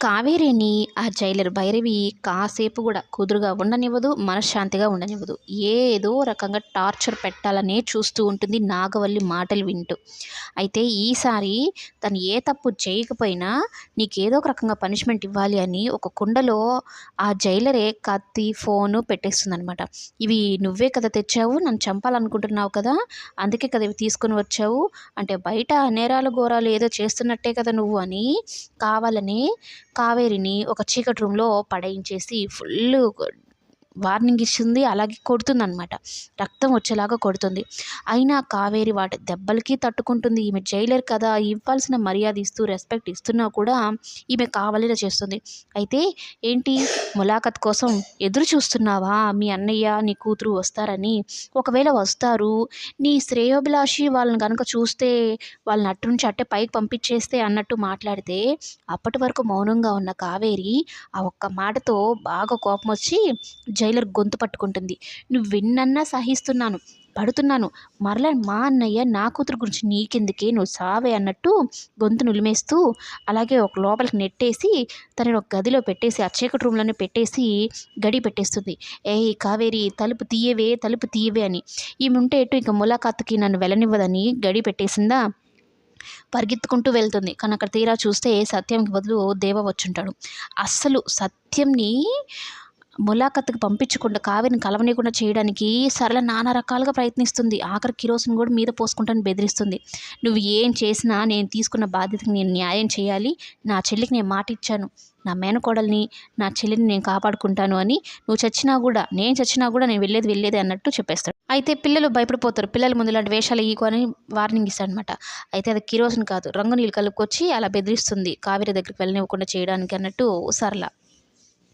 కావేరిని ఆ జైలర్ భైరవి కాసేపు కూడా కుదురుగా ఉండనివ్వదు, మనశ్శాంతిగా ఉండనివ్వదు. ఏదో రకంగా టార్చర్ పెట్టాలనే చూస్తూ ఉంటుంది నాగవల్లి మాటలు వింటూ. అయితే ఈసారి తను ఏ తప్పు చేయకపోయినా నీకేదో ఒక రకంగా పనిష్మెంట్ ఇవ్వాలి అని ఒక కుండలో ఆ జైలరే కత్తి, ఫోను పెట్టేస్తుందనమాట. ఇవి నువ్వే కదా తెచ్చావు, నన్ను చంపాలనుకుంటున్నావు కదా, అందుకే కదా ఇవి తీసుకొని వచ్చావు, అంటే బయట నేరాలు ఘోరాలు ఏదో చేస్తున్నట్టే కదా నువ్వు అని కావాలని కావేరిని ఒక చీకటి రూమ్‌లో పడేయించేసి ఫుల్లు వార్నింగ్ ఇస్తుంది. అలాగే కొడుతుందనమాట. రక్తం వచ్చేలాగా కొడుతుంది. అయినా కావేరి వాటి దెబ్బలకి తట్టుకుంటుంది. ఈమె జైలర్ కదా, ఇవ్వాల్సిన మర్యాద ఇస్తూ రెస్పెక్ట్ ఇస్తున్నా కూడా ఈమె కావాలిలా చేస్తుంది. అయితే ఏంటి, ములాఖత్ కోసం ఎదురు చూస్తున్నావా? మీ అన్నయ్య, నీ కూతురు వస్తారని. ఒకవేళ వస్తారు, నీ శ్రేయోభిలాషి వాళ్ళని గనక చూస్తే వాళ్ళని అటు నుంచి అట్టే పైకి పంపించేస్తే అన్నట్టు మాట్లాడితే, అప్పటి వరకు మౌనంగా ఉన్న కావేరి ఆ ఒక్క మాటతో బాగా కోపమొచ్చి జైలర్ గొంతు పట్టుకుంటుంది. నువ్వెన్నన్నా సహిస్తున్నాను, పడుతున్నాను. మరలా మా అన్నయ్య, నా కూతురు గురించి నీకెందుకే, నువ్వు సావే అన్నట్టు గొంతు నులిమేస్తూ అలాగే ఒక లోపలికి నెట్టేసి తనని ఒక గదిలో పెట్టేసి, ఆ చీకటి రూమ్‌లోనే పెట్టేసి గడి పెట్టేస్తుంది. "ఏయ్ కావేరి, తలుపు తీయవే, తలుపు తీయవే" అని. ఈమె ఉంటే ఎటు ఇక ములాఖాతుకి నన్ను వెళ్ళనివ్వదని గడి పెట్టేసిందా, పరిగెత్తుకుంటూ వెళ్తుంది. కానీ అక్కడ తీరా చూస్తే సత్యంకి బదులు దేవ వచ్చుంటాడు. అస్సలు సత్యంని ములాఖత్తుకి పంపించకుండా, కావేరిని కలవనీయకుండా చేయడానికి సరళ నానా రకాలుగా ప్రయత్నిస్తుంది. ఆఖరికి కిరోసిన్ కూడా మీద పోసుకుంటానని బెదిరిస్తుంది. నువ్వు ఏం చేసినా నేను తీసుకున్న బాధ్యతకి నేను న్యాయం చేయాలి. నా చెల్లికి నేను మాట ఇచ్చాను. నా మేనకోడల్ని, నా చెల్లిని నేను కాపాడుకుంటాను అని. నువ్వు చచ్చినా కూడా, నేను చచ్చినా కూడా నేను వెళ్ళేదే అన్నట్టు చెప్పేస్తాడు. అయితే పిల్లలు భయపడిపోతారు. పిల్లల ముందు ఇలాంటి వేషాలు ఎయ్యకు అని వార్నింగ్ ఇస్తాడనమాట. అయితే అది కిరోసిన్ కాదు, రంగు నీళ్ళు కలుపుకొచ్చి అలా బెదిరిస్తుంది కావేరి దగ్గరికి వెళ్ళనివ్వకుండా చేయడానికి అన్నట్టు సరళ.